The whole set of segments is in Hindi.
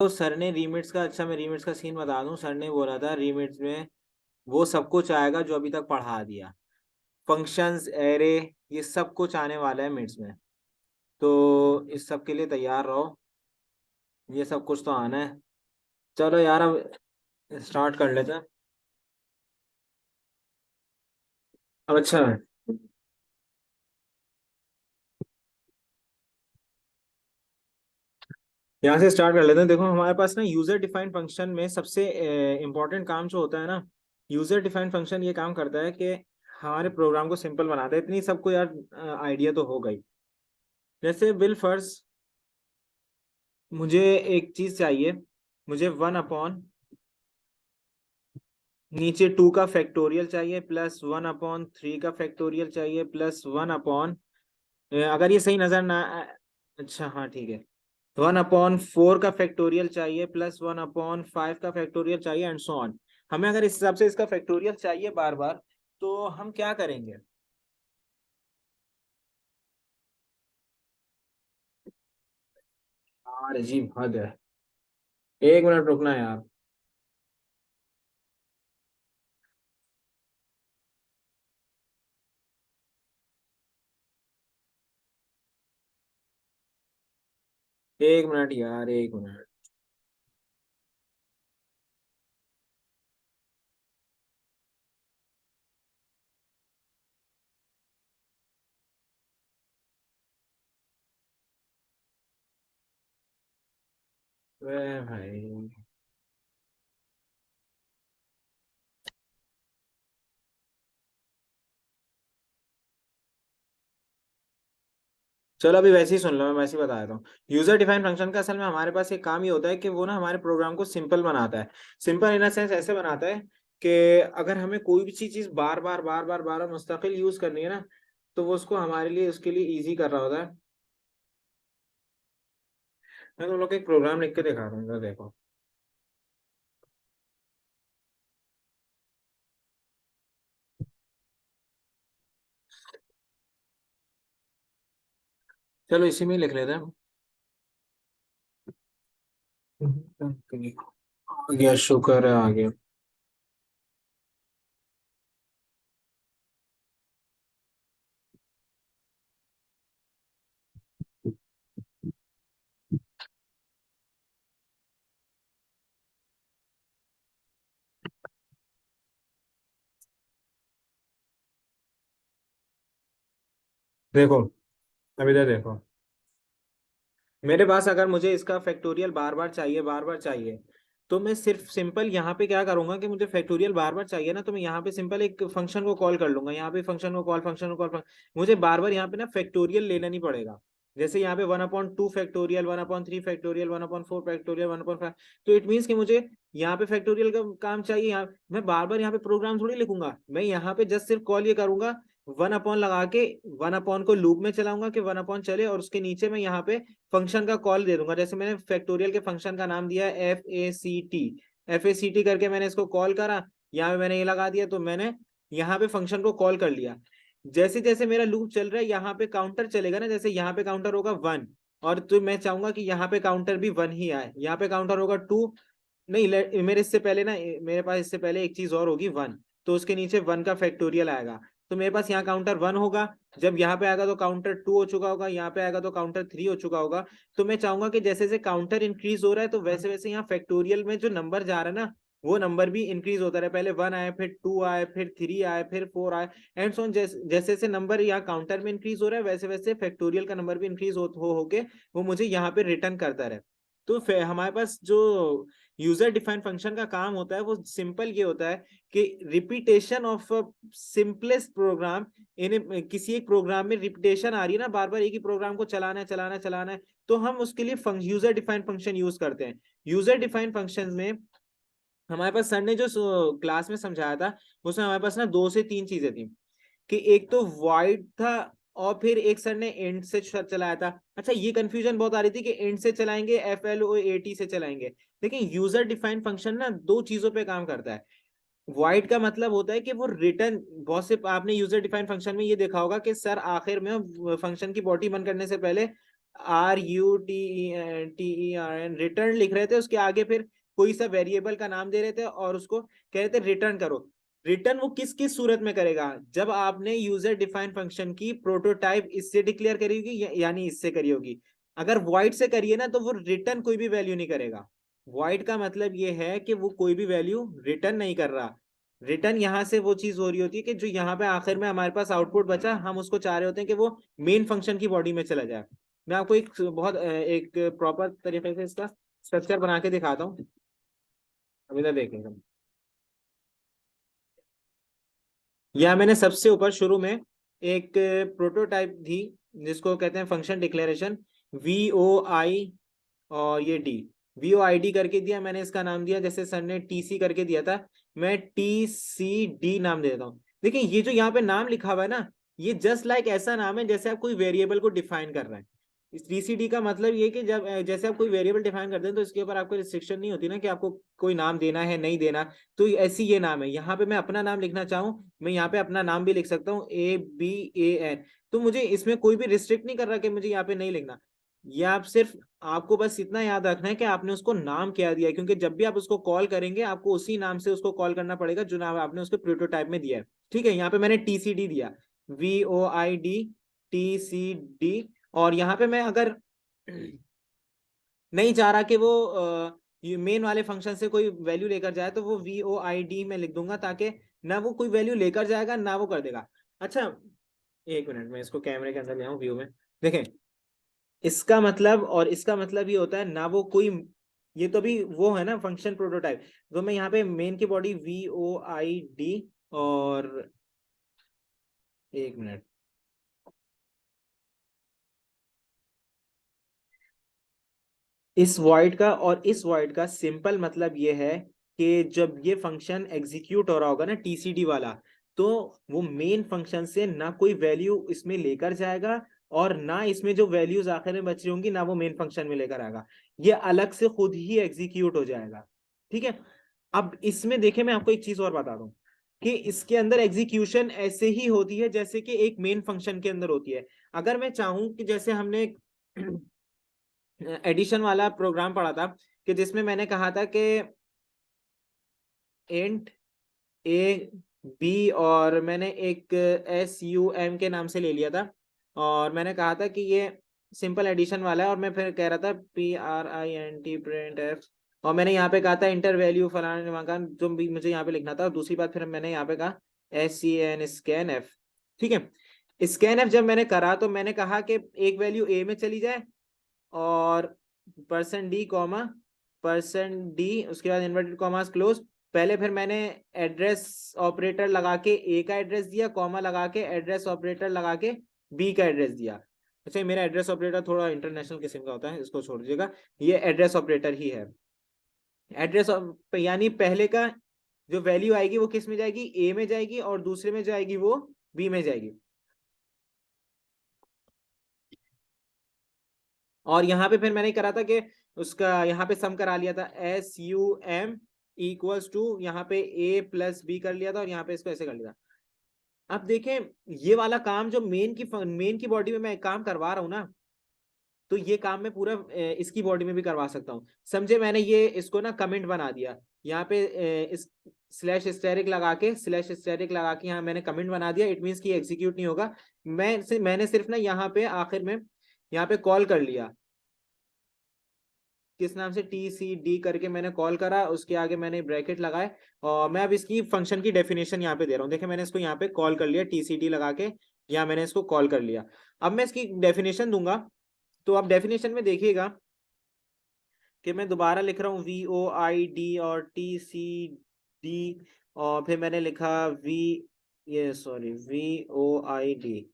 तो सर ने रीमिट्स का, अच्छा मैं रीमिट्स का सीन बता दूं, सर ने बोला था रीमिट्स में वो सब कुछ आएगा जो अभी तक पढ़ा दिया, फंक्शंस, एरे, ये सब कुछ आने वाला है मिड्स में। तो इस सब के लिए तैयार रहो, ये सब कुछ तो आना है। चलो यार अब स्टार्ट कर लेते हैं। अब अच्छा, यहाँ से स्टार्ट कर लेते हैं। देखो हमारे पास ना यूजर डिफाइंड फंक्शन में सबसे इंपॉर्टेंट काम जो होता है ना, यूजर डिफाइंड फंक्शन ये काम करता है कि हमारे प्रोग्राम को सिंपल बनाता है। इतनी सबको यार आइडिया तो हो गई। जैसे बिल फर्ज, मुझे एक चीज चाहिए, मुझे 1 अपॉन, नीचे 2 का फैक्टोरियल चाहिए, +1/3 का फैक्टोरियल चाहिए, +1 अपॉन, अगर ये सही नजर ना अच्छा हाँ ठीक है, 1/4 का फैक्टोरियल चाहिए, +1/5 का फैक्टोरियल चाहिए, एंड सो ऑन। हमें अगर इस हिसाब से इसका फैक्टोरियल चाहिए बार बार, तो हम क्या करेंगे? यार अजीब हद है, 1 मिनट रुकना यार। एक मिनट यार, 1 मिनट। वे भाई, चलो अभी वैसे ही सुन लो, मैं वैसे ही बता देता हूँ। यूजर डिफाइन फंक्शन का असल में हमारे पास एक काम ये होता है कि वो ना हमारे प्रोग्राम को सिंपल बनाता है। सिंपल इन सेंस ऐसे बनाता है कि अगर हमें कोई भी चीज बार बार बार बार बार बार मुस्तकिल यूज करनी है ना, तो वो उसको हमारे लिए, उसके लिए इजी कर रहा होता है। मैं तुम लोग को एक प्रोग्राम लिख के दिखा दूंगा, देखो। चलो इसी में ही लिख लेते हैं। आ गया, शुक्र है, आ गया। देखो, अभी इधर देखो, मेरे पास अगर मुझे इसका फैक्टोरियल बार बार चाहिए, बार बार चाहिए, तो मैं सिर्फ सिंपल यहाँ पे क्या करूंगा कि मुझे फैक्टोरियल बार बार चाहिए ना, तो मैं यहाँ पे सिंपल एक फंक्शन को कॉल कर लूंगा। यहाँ पे फंक्शन को कॉल, फंक्शन को कॉल, मुझे बार बार यहाँ पे ना फैक्टोरियल लेना नहीं पड़ेगा। जैसे यहाँ पे 1/2 फैक्टोरियल, 1/3 फैक्टोरियल, 1/4 फैक्टोरियल, 1/5। तो इट मीन्स कि मुझे यहाँ पे फैक्टोरियल का काम चाहिए, यहाँ मैं बार बार यहाँ पे प्रोग्राम थोड़ी लिखूंगा। मैं यहाँ पे जस्ट सिर्फ कॉल ये करूंगा, 1 अपॉन लगा के, 1 अपॉन को लूप में चलाऊंगा कि 1 अपॉन चले, और उसके नीचे मैं यहाँ पे फंक्शन का कॉल दे दूंगा। जैसे मैंने फैक्टोरियल के फंक्शन का नाम दिया है FACT, FACT करके मैंने इसको कॉल करा, यहाँ पे मैंने ये लगा दिया, तो मैंने यहाँ पे फंक्शन को कॉल कर लिया। जैसे जैसे मेरा लूप चल रहा है, यहाँ पे काउंटर चलेगा ना, जैसे यहाँ पे काउंटर होगा 1, और तो मैं चाहूंगा कि यहाँ पे काउंटर भी 1 ही आए। यहाँ पे काउंटर होगा 2, नहीं मेरे इससे पहले ना, मेरे पास इससे पहले एक चीज और होगी 1, तो उसके नीचे 1 का फैक्टोरियल आएगा। तो मेरे पास यहाँ काउंटर 1 होगा, जब यहाँ पे आएगा तो काउंटर 2 हो चुका होगा, यहाँ पे आएगा तो काउंटर 3 हो चुका होगा। तो मैं चाहूंगा कि जैसे जैसे काउंटर इंक्रीज हो रहा है, तो वैसे वैसे यहाँ फैक्टोरियल में जो नंबर जा रहा है ना, वो नंबर भी इंक्रीज होता रहे। पहले 1 आए, फिर 2 आए, फिर 3 आए, फिर 4 आए, एंड सो जैसे जैसे जैसे नंबर यहाँ काउंटर में इंक्रीज हो रहा है, वैसे वैसे फैक्टोरियल का नंबर भी इंक्रीज हो होके वो मुझे यहाँ पे रिटर्न करता रहे। तो हमारे पास जो यूजर डिफाइंड फंक्शन का काम होता है, वो सिंपल ये होता है कि रिपीटेशन ऑफ सिंपलेस्ट प्रोग्राम, इन किसी एक प्रोग्राम में रिपीटेशन आ रही है ना, बार बार एक ही प्रोग्राम को चलाना है, चलाना है, चलाना है, तो हम उसके लिए यूजर डिफाइंड फंक्शन यूज करते हैं। यूजर डिफाइंड फंक्शन में हमारे पास सर ने जो क्लास में समझाया था, उसमें हमारे पास ना 2 से 3 चीजें थी, कि एक तो void था, और फिर एक सर ने एंड से चलाया था। अच्छा, ये कंफ्यूजन बहुत आ रही थी कि एंड से चलाएंगे, FLOAT से चलाएंगे। लेकिन यूजर डिफाइंड फंक्शन ना 2 चीजों पे काम करता है। void का मतलब होता है कि वो रिटर्न, बहुत से आपने यूजर डिफाइंड फंक्शन में ये देखा होगा कि सर आखिर में फंक्शन की बॉडी बंद करने से पहले RUTERN रिटर्न लिख रहे थे, उसके आगे फिर कोई सा वेरिएबल का नाम दे रहे थे और उसको कह रहे थे रिटर्न करो। रिटर्न वो किस किस सूरत में करेगा, जब आपने यूजर डिफाइन फंक्शन की प्रोटोटाइप इससे डिक्लेयर करी होगी यानी इससे करी होगी। अगर वॉइड से करिए ना तो वो रिटर्न कोई भी वैल्यू नहीं करेगा। वॉइड का मतलब ये है कि वो कोई भी वैल्यू रिटर्न नहीं कर रहा। रिटर्न यहाँ से वो चीज हो रही होती है कि जो यहाँ पे आखिर में हमारे पास आउटपुट बचा, हम उसको चाह रहे होते हैं कि वो मेन फंक्शन की बॉडी में चला जाए। मैं आपको एक बहुत एक प्रॉपर तरीके से इसका स्ट्रक्चर बना के दिखाता हूँ, अभी तक देखेंगे। या मैंने सबसे ऊपर शुरू में एक प्रोटोटाइप दी जिसको कहते हैं फंक्शन डिक्लेरेशन, VOI और ये डी, VOID करके दिया मैंने। इसका नाम दिया जैसे सर ने TC करके दिया था, मैं TCD नाम दे देता हूँ। देखिए ये जो यहाँ पे नाम लिखा हुआ है ना, ये जस्ट लाइक ऐसा नाम है जैसे आप कोई वेरिएबल को डिफाइन कर रहे हैं। इस TCD का मतलब ये कि जब जैसे आप कोई वेरिएबल डिफाइन करते हैं तो इसके ऊपर आपको रिस्ट्रिक्शन नहीं होती ना कि आपको कोई नाम देना है नहीं देना। तो ऐसी ये नाम है, यहाँ पे मैं अपना नाम लिखना चाहूँ, मैं यहाँ पे अपना नाम भी लिख सकता हूँ ABAN। तो मुझे इसमें कोई भी रिस्ट्रिक्ट नहीं कर रहा कि मुझे यहाँ पे नहीं लिखना। ये आप सिर्फ, आपको बस इतना याद रखना है कि आपने उसको नाम क्या दिया है, क्योंकि जब भी आप उसको कॉल करेंगे आपको उसी नाम से उसको कॉल करना पड़ेगा जो नाम आपने उसके प्रोटोटाइप में दिया है। ठीक है, यहाँ पे मैंने TCD दिया, VOID TCD। और यहाँ पे मैं अगर नहीं चाह रहा कि वो मेन वाले फंक्शन से कोई वैल्यू लेकर जाए तो वो VOID में लिख दूंगा, ताकि ना वो कोई वैल्यू लेकर जाएगा ना वो कर देगा। अच्छा, एक मिनट में इसको कैमरे के अंदर ले आऊं व्यू में। देखें, इसका मतलब और इसका मतलब ये होता है ना वो कोई, ये तो भी वो है ना फंक्शन प्रोटोटाइप। तो मैं यहाँ पे मेन की बॉडी VOID, और एक मिनट, इस वॉइड का और इस वॉइड का सिंपल मतलब ये है कि जब ये फंक्शन एग्जीक्यूट हो रहा होगा ना TCD वाला, तो वो मेन फंक्शन से ना कोई वैल्यू इसमें लेकर जाएगा और ना इसमें जो वैल्यूज आखिर में बच रही होंगी ना वो मेन फंक्शन में लेकर आएगा। ये अलग से खुद ही एग्जीक्यूट हो जाएगा। ठीक है, अब इसमें देखें मैं आपको एक चीज और बता दूं कि इसके अंदर एग्जीक्यूशन ऐसे ही होती है जैसे कि एक मेन फंक्शन के अंदर होती है। अगर मैं चाहूं कि जैसे हमने एडिशन वाला प्रोग्राम पढ़ा था कि जिसमें मैंने कहा था कि इंट A B, और मैंने एक SUM के नाम से ले लिया था, और मैंने कहा था कि ये सिंपल एडिशन वाला है, और मैं फिर कह रहा था PRINT प्रिंट एफ, और मैंने यहाँ पे कहा था इंटर वैल्यू फलाना मकान जो भी मुझे यहाँ पे लिखना था। और दूसरी बात फिर मैंने यहाँ पे कहा SCN स्कैन एफ। ठीक है, स्कैन एफ जब मैंने करा तो मैंने कहा कि एक वैल्यू A में चली जाए और %D कॉमा %D, उसके बाद इन्वर्टेड कॉमास क्लोज। पहले फिर मैंने एड्रेस ऑपरेटर लगा के A का एड्रेस दिया, कॉमा लगा के एड्रेस ऑपरेटर लगा के B का एड्रेस दिया। अच्छा, मेरा एड्रेस ऑपरेटर थोड़ा इंटरनेशनल किस्म का होता है, इसको छोड़ दीजिएगा, ये एड्रेस ऑपरेटर ही है। एड्रेस यानी पहले का जो वैल्यू आएगी वो किस में जाएगी, A में जाएगी, और दूसरे में जाएगी वो B में जाएगी। और यहाँ पे फिर मैंने करा था कि उसका यहाँ पे सम करा लिया था, SUM इक्वल्स टू यहाँ पे A+B कर लिया था, और यहाँ पे इसको ऐसे कर लिया। अब देखें, ये वाला काम जो मेन की बॉडी में मैं काम करवा रहा हूँ ना, तो ये काम मैं पूरा इसकी बॉडी में भी करवा सकता हूँ। समझे, मैंने ये इसको ना कमेंट बना दिया यहाँ पे, इस स्लैश स्टेरिक लगा के यहाँ मैंने कमेंट बना दिया। इट मीन्स कि एग्जीक्यूट नहीं होगा। मैंने सिर्फ ना यहाँ पे आखिर में यहाँ पे कॉल कर लिया, किस नाम से, TCD करके मैंने कॉल करा, उसके आगे मैंने ब्रैकेट लगाए, और मैं अब इसकी फंक्शन की डेफिनेशन यहाँ पे दे रहा हूँ। देखिए, मैंने इसको यहाँ पे कॉल कर लिया TCD लगा के, यहाँ मैंने इसको कॉल कर लिया। अब मैं इसकी डेफिनेशन दूंगा, तो आप डेफिनेशन में देखिएगा कि मैं दोबारा लिख रहा हूँ VOID और TCD, और फिर मैंने लिखा VOID।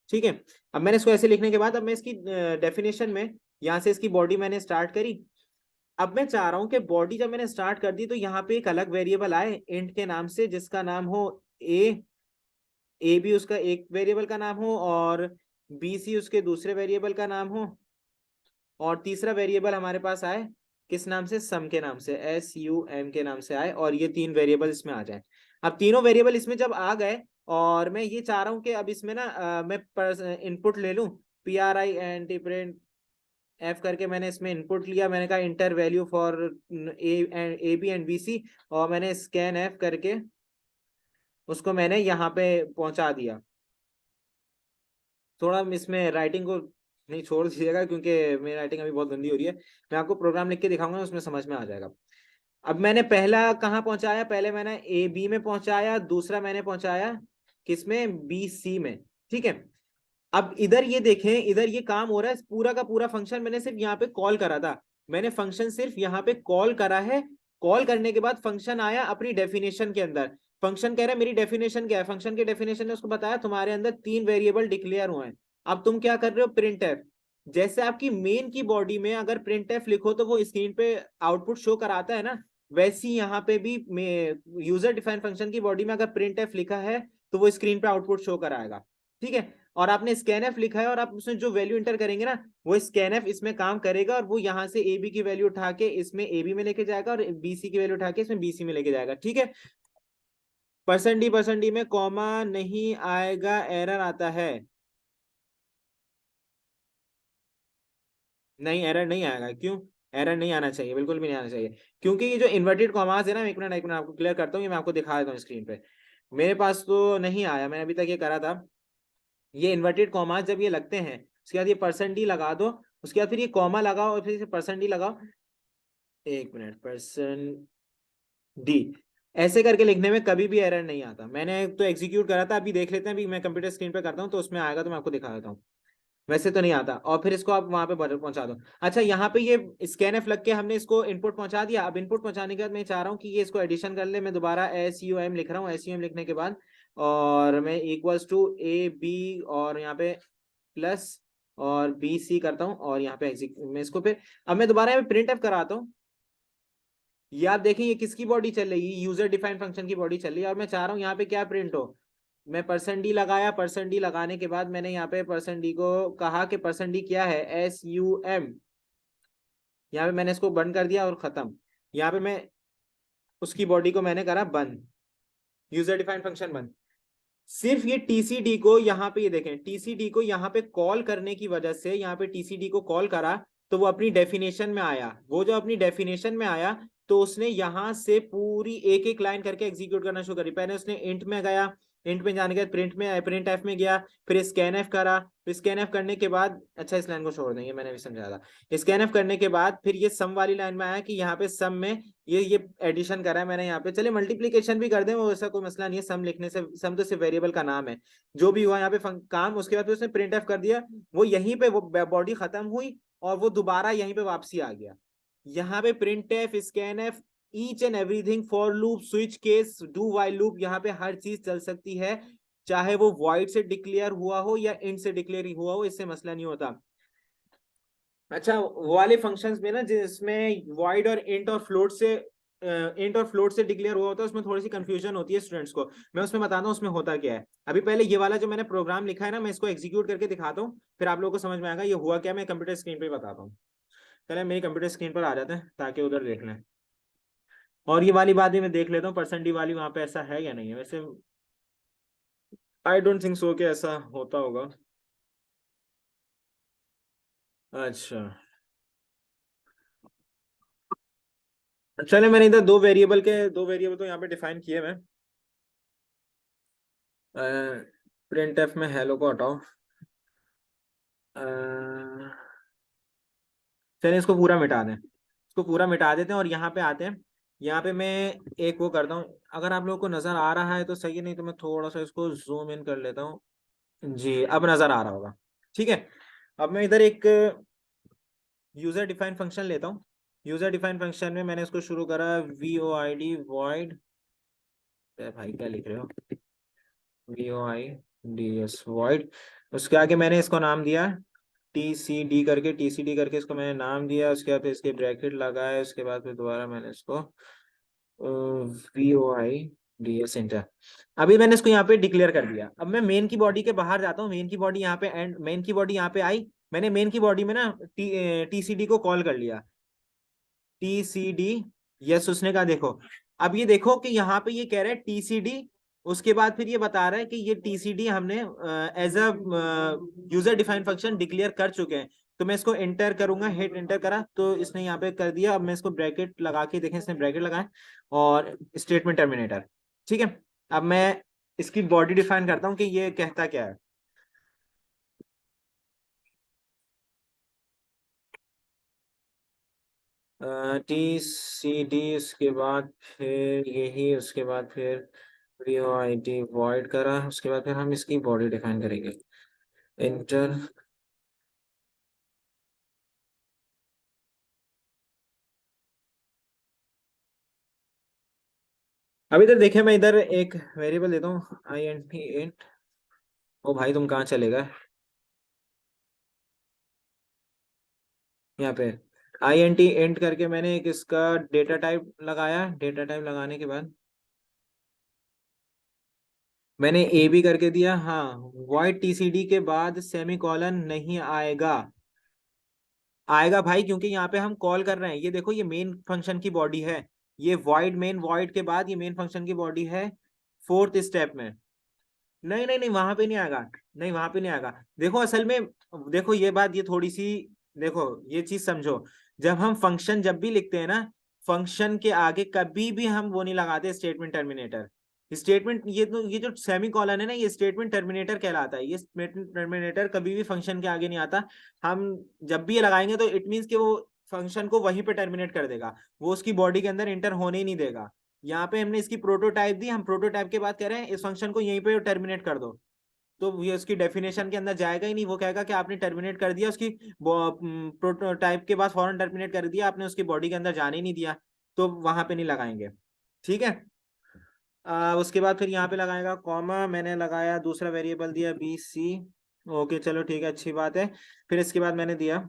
ठीक है, अब मैंने इसको ऐसे लिखने के बाद अब मैं इसकी डेफिनेशन में यहाँ से इसकी बॉडी मैंने स्टार्ट करी। अब मैं चाह रहा हूं कि बॉडी जब मैंने स्टार्ट कर दी तो यहाँ पे एक अलग वेरिएबल आए इंट के नाम से, जिसका नाम हो A भी उसका एक वेरिएबल का नाम हो, और BC उसके दूसरे वेरिएबल का नाम हो, और तीसरा वेरिएबल हमारे पास आए किस नाम से, सम के नाम से, SUM के नाम से आए, और ये तीन वेरिएबल इसमें आ जाए। अब तीनों वेरिएबल इसमें जब आ गए, और मैं ये चाह रहा हूँ कि अब इसमें ना मैं इनपुट ले लूँ PRINT प्रिंट एफ करके मैंने इसमें इनपुट लिया, मैंने कहा enter value for A B and B C, और मैंने स्कैन एफ करके उसको मैंने यहाँ पे पहुंचा दिया। थोड़ा इसमें राइटिंग को नहीं छोड़ दीजिएगा, क्योंकि मेरी राइटिंग अभी बहुत गंदी हो रही है। मैं आपको प्रोग्राम लिख के दिखाऊंगा, उसमें समझ में आ जाएगा। अब मैंने पहला कहाँ पहुंचाया, पहले मैंने ए बी में पहुंचाया, दूसरा मैंने पहुंचाया किसमें, बी सी में। ठीक है, अब इधर ये देखें, इधर ये काम हो रहा है, पूरा का पूरा फंक्शन मैंने सिर्फ यहाँ पे कॉल करा था। मैंने फंक्शन सिर्फ यहाँ पे कॉल करा है। कॉल करने के बाद फंक्शन आया अपनी डेफिनेशन के अंदर। फंक्शन कह रहा है मेरी डेफिनेशन क्या है, फंक्शन की डेफिनेशन ने उसको बताया तुम्हारे अंदर 3 वेरिएबल डिक्लेयर हुए हैं। अब तुम क्या कर रहे हो, प्रिंट एफ। जैसे आपकी मेन की बॉडी में अगर प्रिंट एफ लिखो तो वो स्क्रीन पे आउटपुट शो कराता है ना, वैसी यहाँ पे भी यूजर डिफाइन फंक्शन की बॉडी में अगर प्रिंट एफ लिखा है तो वो स्क्रीन पे आउटपुट शो कराएगा। ठीक है, और आपने स्कैनएफ लिखा है और आप उसमें जो वैल्यू इंटर करेंगे ना, वो स्कैनएफ इसमें काम करेगा, और वो यहाँ से ए बी की वैल्यू उठा के इसमें ए बी में लेके जाएगा, और बी सी की वैल्यू उठा के इसमें बी सी में लेके जाएगा। ठीक है, परसेंट डी में कॉमा नहीं आएगा, एरर आता है। नहीं, एरर नहीं आएगा, क्यों? एरर नहीं आना चाहिए, बिल्कुल भी नहीं आना चाहिए, क्योंकि ये जो इन्वर्टेड कॉमास है ना, एक मिनट आपको क्लियर करता हूँ, ये मैं आपको दिखा देता हूँ स्क्रीन पे। मेरे पास तो नहीं आया, मैंने अभी तक ये करा था। ये इन्वर्टेड कॉमास जब ये लगते हैं, उसके बाद ये परसेंट डी लगा दो, उसके बाद फिर ये कॉमा लगाओ और फिर परसेंट डी लगाओ। एक मिनट, परसेंट डी ऐसे करके लिखने में कभी भी एरर नहीं आता। मैंने तो एग्जीक्यूट करा था, अभी देख लेते हैं, अभी मैं कंप्यूटर स्क्रीन पे करता हूँ तो उसमें आएगा, तो मैं आपको दिखा देता हूँ। वैसे तो नहीं आता, और फिर इसको आप वहां पे पहुंचा दो। अच्छा, यहाँ पे ये स्कैन एफ लग के हमने इसको इनपुट पहुंचा दिया। अब इनपुट पहुंचाने के बाद मैं चाह रहा हूँ कि ये इसको एडिशन कर ले। मैं दोबारा एस यू एम लिख रहा हूँ, एस यू एम लिखने के बाद और मैं इक्वल्स टू ए बी और यहाँ पे प्लस और बी सी करता हूँ, और यहाँ पे मैं इसको फिर अब मैं दोबारा प्रिंट एफ कराता हूँ। ये आप देखें, ये किसकी बॉडी चल रही है, यूजर डिफाइंड फंक्शन की बॉडी चल रही है, और मैं चाह रहा हूँ यहाँ पे क्या प्रिंट हो। मैं परसेंट डी लगाया, परसेंट डी लगाने के बाद मैंने यहाँ पे परसेंट डी को कहा कि परसेंट डी क्या है, एस यू एम। यहाँ पे मैंने इसको बंद कर दिया और खत्म। यहाँ पे मैं उसकी बॉडी को मैंने करा बंद, यूजर डिफाइंड फंक्शन बंद। सिर्फ ये टीसीडी को यहाँ पे, ये देखें, टीसीडी को यहाँ पे कॉल करने की वजह से, यहाँ पे टीसीडी को कॉल करा तो वो अपनी डेफिनेशन में आया। वो जो अपनी डेफिनेशन में आया तो उसने यहाँ से पूरी एक एक लाइन करके एग्जीक्यूट करना शुरू करी। पहले उसने इंट में गया, इंट में जाने के बाद प्रिंट एफ में गया, फिर स्कैन एफ करा, फिर स्कैन एफ करने के बाद, अच्छा इस लाइन को छोड़ देंगे, मैंने भी समझाया था। स्कैन एफ करने के बाद फिर ये सम वाली लाइन में आया कि यहाँ पे सम में ये एडिशन करा है मैंने। यहाँ पे चले मल्टीप्लीकेशन भी कर दें, वो ऐसा कोई मसला नहीं है, सम लिखने से, सम तो सिर्फ वेरिएबल का नाम है। जो भी हुआ यहाँ पे काम, उसके बाद फिर उसने प्रिंट एफ कर दिया, वो यहीं पे वो बॉडी खत्म हुई और वो दोबारा यहीं पे वापसी आ गया। यहाँ पे print F, scan F, each and everything, for loop, switch case, do while loop, यहाँ पे हर चीज चल सकती है, चाहे वो वॉइड से डिक्लेयर हुआ हो या इंट से डिक्लेयर हुआ हो, इससे मसला नहीं होता। अच्छा, वो वाले फंक्शंस में ना जिसमें वॉइड और इंट और फ्लोट से डिक्लेयर हुआ होता है, उसमें थोड़ी सी कंफ्यूजन होती है स्टूडेंट्स को। मैं उसमें बताता हूँ उसमें होता क्या है। अभी पहले ये वाला जो मैंने प्रोग्राम लिखा है ना, मैं इसको एग्जीक्यूट करके दिखाता हूँ, फिर आप लोगों को समझ में आएगा ये हुआ क्या। मैं कंप्यूटर स्क्रीन पे बताता हूँ। चले मेरी कंप्यूटर स्क्रीन पर आ जाते हैं ताकि उधर देख लें, और ये वाली बात भी मैं देख लेता हूँ परसेंट डी वाली वहां पे ऐसा है या नहीं है। वैसे आई डोंट थिंक सो कि ऐसा होता होगा। अच्छा, चले मैंने इधर दो वेरिएबल तो यहाँ पे डिफाइन किए मैं। प्रिंट एफ में हेलो को हटाओ। चलिए इसको पूरा मिटा दें, इसको पूरा मिटा देते हैं और यहाँ पे आते हैं। यहाँ पे मैं एक वो करता हूँ, अगर आप लोगों को नजर आ रहा है तो सही है, नहीं तो मैं थोड़ा सा इसको जूम इन कर लेता हूँ। जी, अब नजर आ रहा होगा। ठीक है, अब मैं इधर एक यूजर डिफाइंड फंक्शन लेता हूँ। यूजर डिफाइंड फंक्शन में मैंने इसको शुरू करा V O I D void, भाई क्या लिख रहे हो, V O I D S void. उसके आगे मैंने इसको नाम दिया टी सी डी करके, टी सी डी करके इसको मैंने नाम दिया। उसके बाद फिर इसके ब्रैकेट लगाए, उसके बाद फिर दोबारा मैंने इसको V O I D S enter. अभी मैंने इसको यहाँ पे डिक्लेयर कर दिया। अब मैं मेन की बॉडी के बाहर जाता हूँ, मेन की बॉडी यहाँ पे एंड, मेन की बॉडी यहाँ पे आई। मैंने मेन की बॉडी में ना टीसीडी को कॉल कर लिया, टीसीडी। यस, उसने कहा देखो, अब ये देखो कि यहाँ पे ये कह रहा है टीसीडी, उसके बाद फिर ये बता रहा है कि ये टीसीडी हमने as a user defined function declare कर चुके हैं। तो मैं इसको एंटर करूंगा, हिट एंटर करा तो इसने यहाँ पे कर दिया। अब मैं इसको ब्रैकेट लगा के देखें, इसने ब्रैकेट लगाया और स्टेटमेंट टर्मिनेटर। ठीक है, अब मैं इसकी बॉडी डिफाइन करता हूँ कि ये कहता क्या है। टी सी डी, उसके बाद फिर यही, उसके बाद फिर V O I T void करा, उसके बाद फिर हम इसकी बॉडी डिफाइन करेंगे। इंटर। अब इधर देखिए, मैं इधर एक वेरिएबल देता हूँ आई एन टी इंट। ओ भाई तुम कहाँ चले गए? यहाँ पे आई एन टी इंट करके मैंने एक इसका डेटा टाइप लगाया। डेटा टाइप लगाने के बाद मैंने ए बी करके दिया। हाँ, वॉइड टीसीडी के बाद सेमी कॉलन नहीं आएगा। आएगा भाई, क्योंकि यहाँ पे हम कॉल कर रहे हैं। ये देखो, ये मेन फंक्शन की बॉडी है। ये वॉइड मेन वॉइड के बाद ये मेन फंक्शन की बॉडी है फोर्थ स्टेप में। नहीं नहीं नहीं, वहां पे नहीं आएगा। नहीं, वहां पे नहीं आएगा। देखो असल में, देखो ये बात, ये थोड़ी सी, देखो ये चीज समझो। जब हम फंक्शन जब भी लिखते हैं ना, फंक्शन के आगे कभी भी हम वो नहीं लगाते स्टेटमेंट टर्मिनेटर। स्टेटमेंट, ये तो ये जो सेमी कॉलन है ना, ये स्टेटमेंट टर्मिनेटर कहलाता है। ये स्टेटमेंट टर्मिनेटर कभी भी फंक्शन के आगे नहीं आता। हम जब भी ये लगाएंगे तो इट मीन्स कि वो फंक्शन को वहीं पे टर्मिनेट कर देगा, वो उसकी बॉडी के अंदर इंटर होने ही नहीं देगा। यहाँ पे हमने इसकी प्रोटोटाइप दी, हम प्रोटोटाइप के बाद कह रहे हैं इस फंक्शन को यहीं पे टर्मिनेट कर दो। तो ये उसकी डेफिनेशन के अंदर जाएगा ही नहीं। वो कहेगा कि आपने टर्मिनेट कर दिया, उसकी प्रोटोटाइप के बाद फौरन टर्मिनेट कर दिया आपने, उसकी बॉडी के अंदर जाने ही नहीं दिया। तो वहां पे नहीं लगाएंगे। ठीक है। उसके बाद फिर यहाँ पे लगाएगा कॉमा। मैंने लगाया, दूसरा वेरिएबल दिया बी सी। ओके चलो ठीक है, अच्छी बात है। फिर इसके बाद मैंने दिया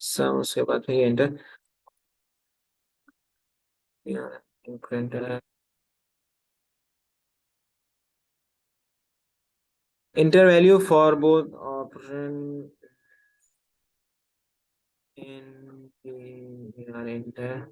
सम, उसके बाद फिर enter. Enter value for both operation in enter.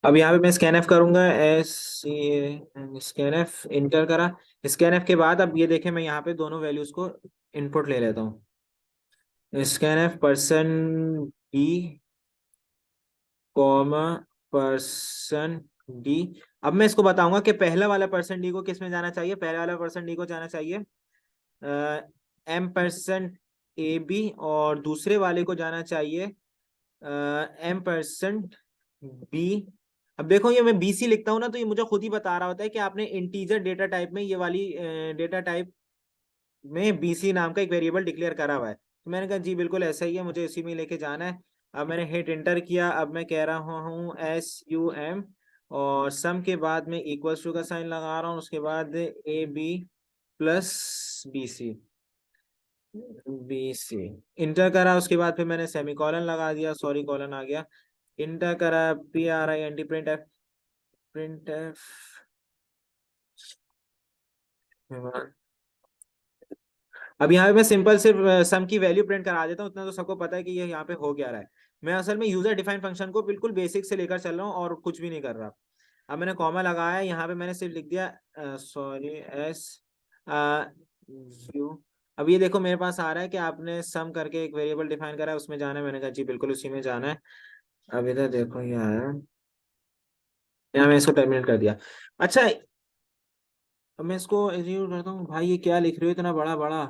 अब यहाँ पे मैं स्कैन एफ करूंगा, S C scan F enter करा। स्कैन एफ के बाद अब ये देखें, मैं यहाँ पे दोनों वैल्यूज को इनपुट ले लेता हूँ। Scan F person D comma person D. अब मैं इसको बताऊंगा कि पहला वाला पर्सन डी को किस में जाना चाहिए। पहला वाला पर्सन डी को जाना चाहिए एम परसेंट ए बी, और दूसरे वाले को जाना चाहिए एम परसेंट बी। अब देखो, ये मैं बीसी लिखता हूँ ना, तो ये मुझे खुद ही बता रहा होता है कि आपने इंटीजर डेटा टाइप में, ये वाली डेटा टाइप में बीसी नाम का एक वेरिएबल डिक्लेयर करा हुआ है। तो मैंने कहा जी बिल्कुल ऐसा ही है, मुझे इसी में लेके जाना है। अब मैंने हिट एंटर किया। अब मैं कह रहा हूँ एस यू एम, और सम के बाद में इक्वल्स टू का साइन लगा रहा हूँ, उसके बाद A B plus B C. B C enter करा, उसके बाद फिर मैंने सेमीकोलन लगा दिया, सॉरी कॉलन आ गया। इंटर करा, P R I N T print F. Print F अब यहाँ पे मैं सिंपल सिर्फ सम की वैल्यू प्रिंट करा देता हूँ, उतना तो सबको पता है कि ये यहाँ पे हो क्या रहा है। मैं असल में यूजर डिफाइन फंक्शन को बिल्कुल बेसिक से लेकर चल रहा हूँ और कुछ भी नहीं कर रहा। अब मैंने कॉमा लगाया, यहाँ पे मैंने सिर्फ लिख दिया सॉरी एस यू। अब ये देखो, मेरे पास आ रहा है कि आपने सम करके एक वेरिएबल डिफाइन करा है, उसमें जाना है। मैंने कहा जी बिल्कुल उसी में जाना है। अब इधर देखो, ये आया, यहाँ मैं इसको टर्मिनेट कर दिया। अच्छा, अब मैं इसको एग्जीक्यूट करता हूँ। भाई ये क्या लिख रहे हो इतना बड़ा बड़ा?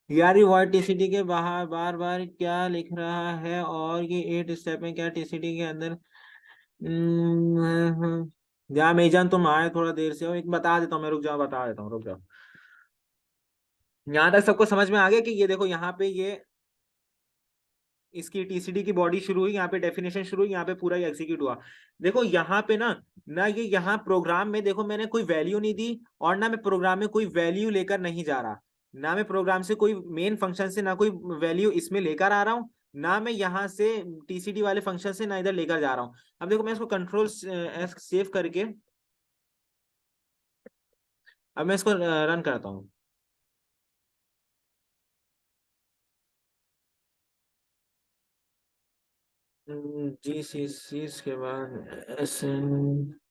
यार ये वाई टीसीडी के बाहर बार बार क्या लिख रहा है, और ये 8 स्टेप में क्या टीसीडी के अंदर। या मेजान तुम आए थोड़ा देर से हो, एक बता देता हूँ मैं, रुक जाओ बता देता हूँ, रुक जाओ। यहाँ तक सबको समझ में आ गया कि ये देखो, यहाँ पे ये इसकी टीसीडी की बॉडी शुरू हुई, यहाँ पे डेफिनेशन शुरू हुई, यहाँ पे पूरा एग्जीक्यूट हुआ। देखो यहाँ पे ना, ना ये यहाँ प्रोग्राम में देखो मैंने कोई वैल्यू नहीं दी, और ना मैं प्रोग्राम में कोई वैल्यू लेकर नहीं जा रहा। ना मैं प्रोग्राम से कोई मेन फंक्शन से ना कोई वैल्यू इसमें लेकर आ रहा हूँ, ना मैं यहाँ से टीसीडी वाले फंक्शन से ना इधर लेकर जा रहा हूँ। अब देखो मैं इसको कंट्रोल एस सेव करके अब मैं इसको रन करता हूँ। GCC के बाद SNAKE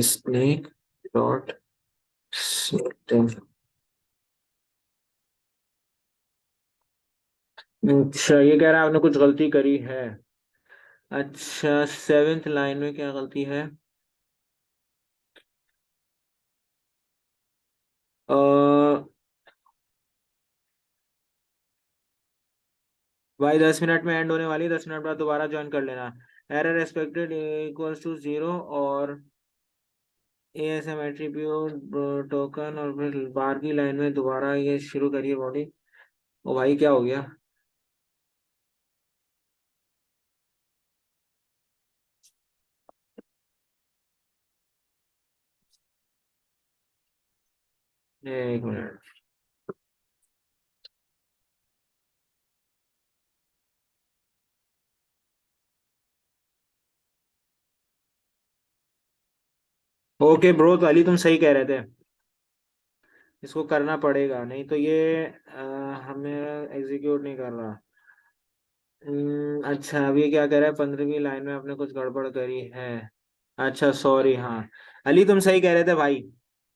स्नेक डॉट सिस्टम। अच्छा ये कह रहा है आपने कुछ गलती करी है। अच्छा सेवेंथ लाइन में क्या गलती है? भाई 10 मिनट में एंड होने वाली है, 10 मिनट बाद दोबारा ज्वाइन कर लेना। एरर एक्सपेक्टेड इक्वल्स टू 0 और ASM एट्रीब्यूट टोकन और फिर बाहर की लाइन में दोबारा ये शुरू करिए बॉडी। ओ भाई क्या हो गया? एक मिनट। ओके ब्रो, तो अली तुम सही कह रहे थे, इसको करना पड़ेगा नहीं तो ये हमें एग्जीक्यूट नहीं कर रहा। अच्छा अब ये क्या कह रहा है, 15वीं लाइन में आपने कुछ गड़बड़ करी है। अच्छा सॉरी, हाँ। अली तुम सही कह रहे थे भाई,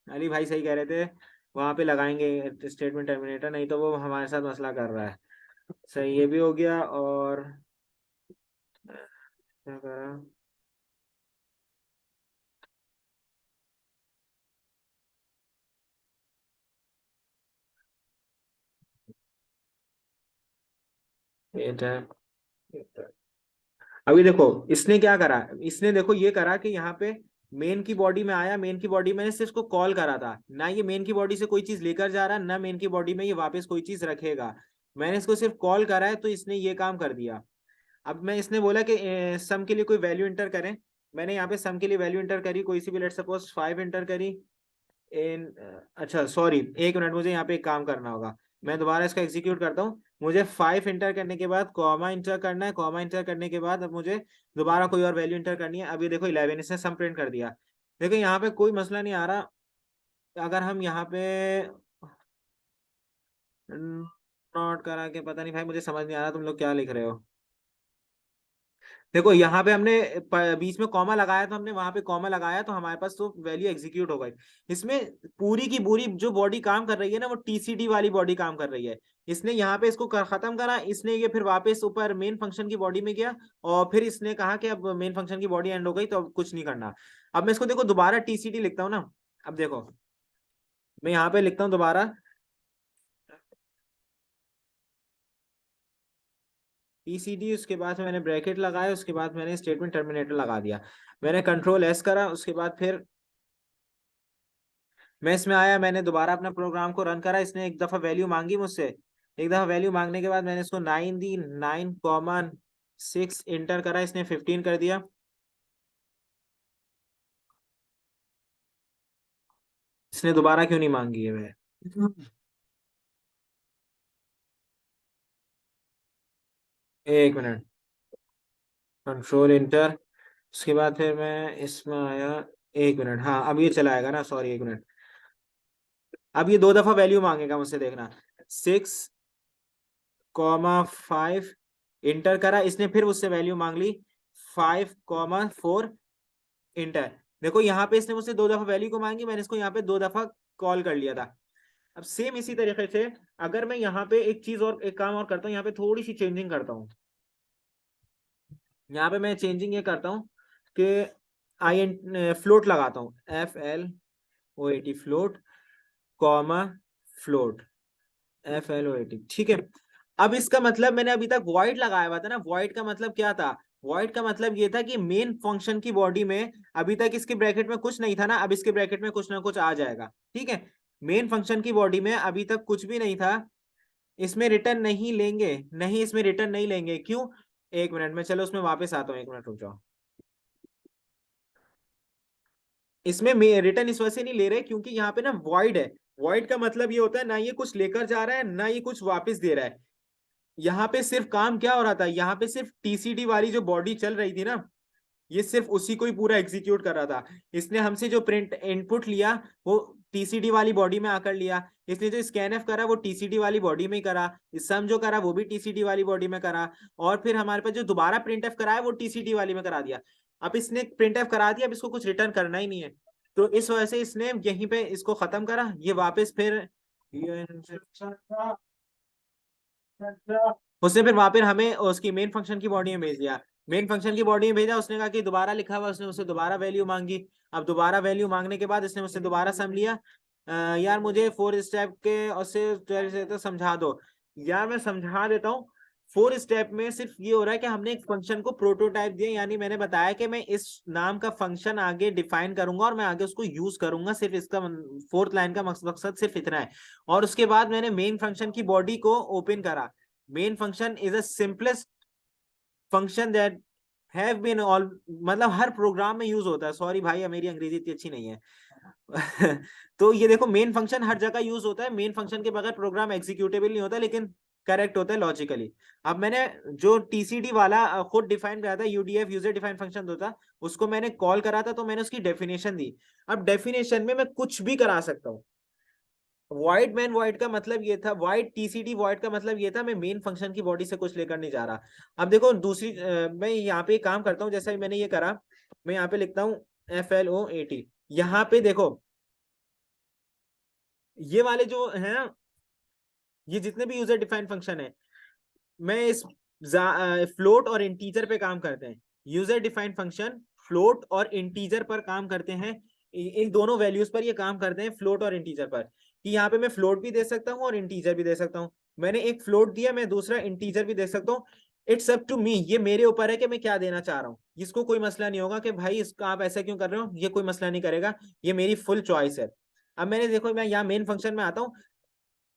अली भाई सही कह रहे थे। वहां पे लगाएंगे स्टेटमेंट टर्मिनेटर, नहीं तो वो हमारे साथ मसला कर रहा है। सही, ये भी हो गया। और क्या करा? ये टैब। अभी देखो इसने क्या करा, इसने देखो ये करा कि यहाँ पे मेन की बॉडी में आया, मेन की बॉडी में से इसको कॉल करा था ना, ये मेन की बॉडी से कोई चीज लेकर जा रहा ना मेन की बॉडी में ये वापस कोई चीज रखेगा। मैंने इसको सिर्फ कॉल करा है तो इसने ये काम कर दिया। अब मैं इसने बोला कि सम के लिए कोई वैल्यू इंटर करें। मैंने यहाँ पे सम के लिए वैल्यू इंटर करी, कोई सी भी, लेट सपोज 5 इंटर करी। इन अच्छा सॉरी, एक मिनट, मुझे यहाँ पे एक काम करना होगा। मैं दोबारा इसका एग्जीक्यूट करता हूँ। मुझे 5 इंटर करने के बाद कॉमा इंटर करना है, कॉमा इंटर करने के बाद अब मुझे दोबारा कोई और वैल्यू इंटर करनी है। अभी देखो 11, इसने सम प्रिंट कर दिया। देखो यहाँ पे कोई मसला नहीं आ रहा। अगर हम यहाँ पे नोट करा के, पता नहीं भाई मुझे समझ नहीं आ रहा तुम लोग क्या लिख रहे हो। देखो यहाँ पे हमने बीच में कॉमा लगाया, तो हमने वहां पे कॉमा लगाया तो हमारे पास तो वैल्यू एग्जीक्यूट हो गई। इसमें पूरी की पूरी जो बॉडी काम कर रही है ना, वो TCD वाली बॉडी काम कर रही है। इसने यहाँ पे इसको खत्म करा, इसने ये फिर वापस ऊपर मेन फंक्शन की बॉडी में गया। और फिर इसने कहा कि अब मेन फंक्शन की बॉडी एंड हो गई तो अब कुछ नहीं करना। अब मैं इसको देखो दोबारा TCD लिखता हूँ ना। अब देखो मैं यहाँ पे लिखता हूँ दोबारा TCD, उसके बाद मैंने ब्रैकेट लगाया, उसके बाद मैंने स्टेटमेंट टर्मिनेटर लगा दिया। मैंने कंट्रोल S करा, उसके बाद फिर मैं इसमें आया, मैंने दोबारा अपना प्रोग्राम को रन करा। इसने एक दफा वैल्यू मांगी मुझसे। एक दफा वैल्यू मांगने के बाद मैंने इसको 9 दी, 9, 6 इंटर करा, इसने 15 कर दिया। इसने दोबारा क्यों नहीं मांगी है मैं? एक मिनट, कंट्रोल इंटर, उसके बाद फिर मैं इसमें आया। एक मिनट, हाँ अब ये चला आएगा ना, सॉरी एक मिनट। अब ये 2 दफा वैल्यू मांगेगा मुझसे, देखना। 6, 5 इंटर करा, इसने फिर उससे वैल्यू मांग ली। 5, 4 इंटर। देखो यहाँ पे इसने मुझसे 2 दफा वैल्यू को मांगी, मैंने इसको यहाँ पे 2 दफा कॉल कर लिया था। अब सेम इसी तरीके से अगर मैं यहाँ पे एक चीज और एक काम और करता हूँ, यहाँ पे थोड़ी सी चेंजिंग करता हूँ। यहाँ पे मैं चेंजिंग ये करता हूँ कि आई एन फ्लोट लगाता हूँ, FLOAT float, comma float, FLOAT, ठीक है। अब इसका मतलब मैंने अभी तक वॉइड लगाया हुआ था ना, वॉइड का मतलब क्या था? वॉइड का मतलब ये था कि मेन फंक्शन की बॉडी में अभी तक इसके ब्रैकेट में कुछ नहीं था ना, अब इसके ब्रैकेट में कुछ ना कुछ आ जाएगा। ठीक है, मेन फंक्शन की बॉडी में अभी तक कुछ भी नहीं था। इसमें रिटर्न नहीं लेंगे, नहीं इसमें रिटर्न नहीं लेंगे, क्यों? एक मिनट में, चलो उसमें वापस आता हूँ, एक मिनट रुक जाओ। इसमें रिटर्न इस वजह से नहीं ले रहे क्योंकि यहाँ पे ना वॉइड है। वॉइड का मतलब ये होता है ना ये कुछ लेकर जा रहा है ना ये कुछ वापस दे रहा है। यहाँ पे सिर्फ काम क्या हो रहा था, यहाँ पे सिर्फ टीसीडी वाली जो बॉडी चल रही थी ना, ये सिर्फ उसी को ही पूरा एग्जीक्यूट कर रहा था। इसने हमसे जो प्रिंट इनपुट लिया वो टीसीडी वाली बॉडी में आकर लिया, इसने जो स्कैनफ करा वो टीसीडी वाली बॉडी में ही करा, सम जो करा वो भी टीसीडी वाली बॉडी में करा, और फिर हमारे पास जो दोबारा प्रिंटफ कराया वो टीसीडी वाली में करा दिया। अब इसने प्रिंटफ करा दिया, अब इसको कुछ रिटर्न करना ही नहीं है, तो इस वजह से इसने यहीं पे इसको खत्म करा। ये वापस फिर उसने फिर वहां पर हमें उसकी मेन फंक्शन की बॉडी में भेज दिया। मेन फंक्शन की बॉडी में भेजा, उसने कहा कि दोबारा लिखा हुआ, उसने उससे दोबारा वैल्यू मांगी। अब दोबारा वैल्यू मांगने के बाद इसने मुझसे दोबारा सम लिया। यार मुझे 4 स्टेप के उससे तो समझा दो। यार मैं समझा देता हूँ। 4 स्टेप में सिर्फ ये हो रहा है कि हमने एक फंक्शन को प्रोटोटाइप दिया, यानी मैंने बताया कि मैं इस नाम का फंक्शन आगे डिफाइन करूंगा और मैं आगे उसको यूज करूंगा, सिर्फ इसका 4th लाइन का मकसद सिर्फ इतना है। और उसके बाद मैंने मेन फंक्शन की बॉडी को ओपन करा। Main function is a simplest function that have been all, मतलब हर प्रोग्राम में यूज होता है। सॉरी भाई मेरी अंग्रेजी इतनी अच्छी नहीं है। तो ये देखो मेन फंक्शन हर जगह यूज होता है, मेन फंक्शन के बगैर प्रोग्राम एग्जीक्यूटेबल नहीं होता, लेकिन करेक्ट होता है लॉजिकली। अब मैंने जो टीसीडी वाला खुद डिफाइन करा था, यूडीएफ यूजर डिफाइन फंक्शन होता, उसको मैंने कॉल करा था, तो मैंने उसकी डेफिनेशन दी। अब डेफिनेशन में मैं कुछ भी करा सकता हूँ। वॉइड मैन वॉइड का मतलब ये था, वॉइड टीसीडी वॉइड का मतलब ये था मैं मेन फंक्शन की बॉडी से कुछ लेकर नहीं जा रहा। अब देखो दूसरी मैं यहाँ पे काम करता हूँ, जैसा मैंने ये करा, मैं यहाँ पे लिखता हूँ FLOAT। यहाँ पे देखो ये वाले जो है ना, ये जितने भी यूजर डिफाइंड फंक्शन है, मैं इस फ्लोट और इंटीजर पे काम करते हैं। यूजर डिफाइंड फंक्शन फ्लोट और इंटीजर पर काम करते हैं, इन दोनों वैल्यूज पर ये काम करते हैं, फ्लोट और इंटीजर पर। कि यहाँ पे मैं फ्लोट भी दे सकता हूँ और इंटीजर भी दे सकता हूँ। मैंने एक फ्लोट दिया, मैं दूसरा इंटीजर भी दे सकता हूँ। इट्स अप टू मी, ये मेरे ऊपर है कि मैं क्या देना चाह रहा हूँ। इसको कोई मसला नहीं होगा कि भाई इसका आप ऐसा क्यों कर रहे हो, ये कोई मसला नहीं करेगा, ये मेरी फुल चॉइस है। अब मैंने देखो मैं यहाँ मेन फंक्शन में आता हूँ,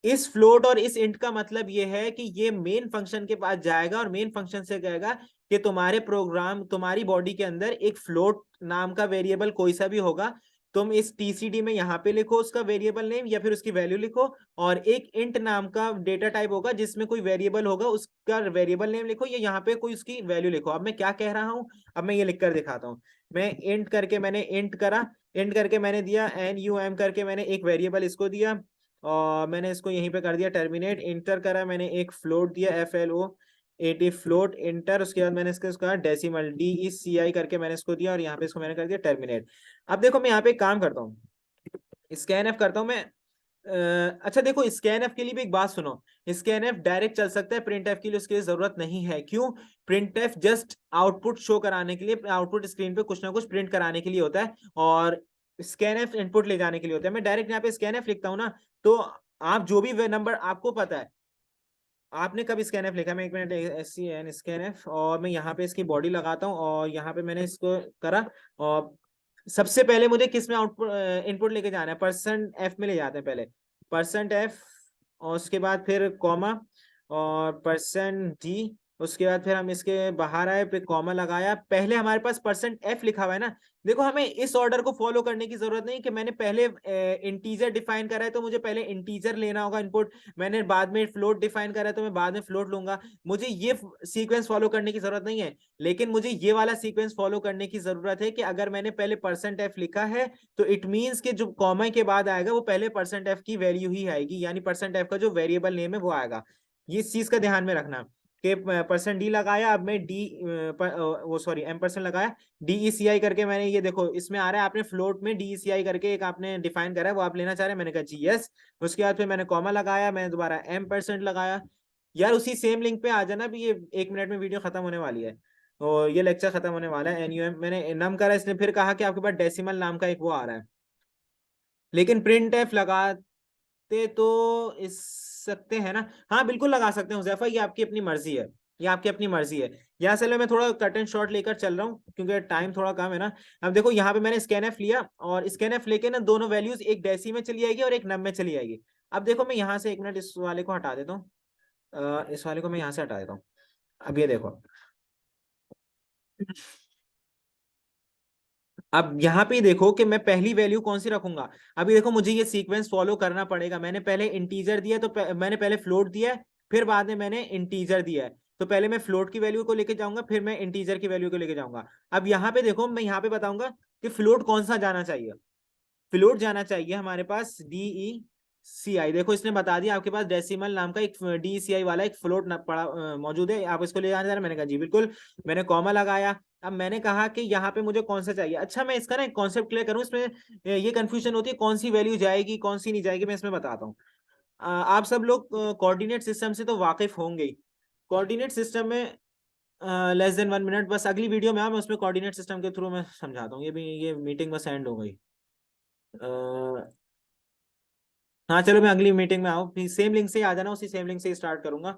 इस फ्लोट और इस इंट का मतलब ये है कि ये मेन फंक्शन के पास जाएगा और मेन फंक्शन से कहेगा कि तुम्हारे प्रोग्राम तुम्हारी बॉडी के अंदर एक फ्लोट नाम का वेरिएबल कोई सा भी होगा, तुम इस टीसीडी में यहाँ पे लिखो उसका वेरिएबल नेम या फिर उसकी वैल्यू लिखो, और एक इंट नाम का डेटा टाइप होगा जिसमें कोई वेरिएबल होगा, उसका वेरिएबल नेम लिखो, या यहाँ पे कोई उसकी वैल्यू लिखो। अब मैं क्या कह रहा हूँ, अब मैं ये लिख कर दिखाता हूँ। मैं इंट करके मैंने इंट करा, इंट करके मैंने दिया NUM करके मैंने एक वेरिएबल इसको दिया, और मैंने इसको यहीं पे कर दिया टर्मिनेट। इंटर करा मैंने एक फ्लोट दिया FLOAT फ्लोट इंटर, उसके बाद मैंने इसका डेसिमल DECI करके मैंने इसको दिया, और यहाँ पे इसको मैंने कर दिया टर्मिनेट। अब देखो मैं यहाँ पे एक काम करता हूँ, स्कैन एफ करता हूँ मैं। अच्छा देखो स्कैन एफ के लिए भी एक बात सुनो, स्कैन एफ डायरेक्ट चल सकता है, प्रिंट एफ के लिए उसके लिए जरूरत नहीं है। क्यों? Print F just output show कराने के लिए, आउटपुट स्क्रीन पे कुछ ना कुछ प्रिंट कराने के लिए होता है, और स्कैन एफ इनपुट ले जाने के लिए होता है। मैं डायरेक्ट यहाँ पे स्कैन एफ लिखता हूँ ना, तो आप जो भी नंबर आपको पता है, आपने कब स्कैन एफ लिखा, मैं 1 मिनट SCN स्कैन एफ, और मैं यहाँ पे इसकी बॉडी लगाता हूँ, और यहाँ पे मैंने इसको करा, और सबसे पहले मुझे किस में आउटपुट इनपुट लेके जाना है, %f में ले जाते हैं पहले, %f, और उसके बाद फिर कॉमा और %d, उसके बाद फिर हम इसके बाहर आए, फिर कॉमा लगाया, पहले हमारे पास %f लिखा हुआ है ना। देखो हमें इस ऑर्डर को फॉलो करने की जरूरत नहीं कि मैंने पहले इंटीजर डिफाइन करा है तो मुझे पहले इंटीजर लेना होगा इनपुट, मैंने बाद में फ्लोट डिफाइन करा है तो मैं बाद में फ्लोट लूंगा। मुझे ये सीक्वेंस फॉलो करने की जरूरत नहीं है, लेकिन मुझे ये वाला सीक्वेंस फॉलो करने की जरूरत है कि अगर मैंने पहले %f लिखा है तो इट मींस कि जो कॉमा के बाद आएगा वो पहले %f की वैल्यू ही आएगी, यानी %f का जो वेरिएबल नेम है वो आएगा। ये इस चीज का ध्यान में रखना कि %d लगाया, अब मैं वो सॉरी M% लगाया, DECI करके मैंने, ये देखो इसमें आ रहा है आपने फ्लोट में DECI करके एक आपने डिफाइन करा है, वो आप लेना चाह रहे हैं, मैंने कहा जी यस। उसके बाद फिर मैंने कॉमा लगाया, मैंने दोबारा M% लगाया। यार उसी सेम लिंक पे आ जाना भी, ये 1 मिनट में वीडियो खत्म होने वाली है और ये लेक्चर खत्म होने वाला है। NUM मैंने नम करा, इसने फिर कहा कि आपके पास डेसिमल नाम का एक वो आ रहा है, लेकिन प्रिंट एफ लगाते तो इस सकते हैं ना, हाँ बिल्कुल लगा सकते हैं हुजैफा, ये आपकी अपनी मर्जी है, ये आपकी अपनी मर्जी है। यहाँ से मैं थोड़ा कट एंड शॉर्ट लेकर चल रहा हूँ क्योंकि टाइम थोड़ा कम है ना। अब देखो यहाँ पे मैंने स्कैन एफ लिया, और स्कैन एफ लेके ना दोनों वैल्यूज एक डेसी में चली जाएगी और एक नम में चली जाएगी। अब देखो मैं यहाँ से 1 मिनट इस वाले को हटा देता हूँ, इस वाले को मैं यहाँ से हटा देता हूँ। अब ये देखो, अब यहाँ पे देखो कि मैं पहली वैल्यू कौन सी रखूंगा। अभी देखो मुझे ये सीक्वेंस फॉलो करना पड़ेगा, मैंने पहले इंटीजर दिया तो मैंने पहले फ्लोट दिया है, फिर बाद में मैंने इंटीजर दिया है, तो पहले मैं फ्लोट की वैल्यू को लेके जाऊंगा, फिर मैं इंटीजर की वैल्यू को लेके जाऊंगा। अब यहाँ पे देखो, मैं यहाँ पे बताऊंगा कि फ्लोट कौन सा जाना चाहिए। फ्लोट जाना चाहिए हमारे पास DECI। देखो इसने बता दिया आपके पास डेसिमल नाम का एक DECI वाला एक फ्लोट पड़ा मौजूद है, आप इसको ले जाना चाह रहे हैं? मैंने कहा जी बिल्कुल। मैंने कॉमा लगाया। अब मैंने कहा कि यहाँ पे मुझे कौन सा चाहिए। अच्छा, मैं इसका ना एक कॉन्सेप्ट क्लियर करूँ, इसमें ये कंफ्यूजन होती है कौन सी वैल्यू जाएगी कौन सी नहीं जाएगी, मैं इसमें बताता हूँ। आप सब लोग कोऑर्डिनेट सिस्टम से तो वाकिफ होंगे ही। कोऑर्डिनेट सिस्टम में लेस देन 1 मिनट, बस अगली वीडियो में मैं उसमें कोऑर्डिनेट सिस्टम के थ्रू मैं समझाता हूँ। ये मीटिंग बस एंड हो गई। हाँ चलो, मैं अगली मीटिंग में आऊँ, सेम लिंक से ही आ जाना, उसी सेम लिंक से ही स्टार्ट करूंगा।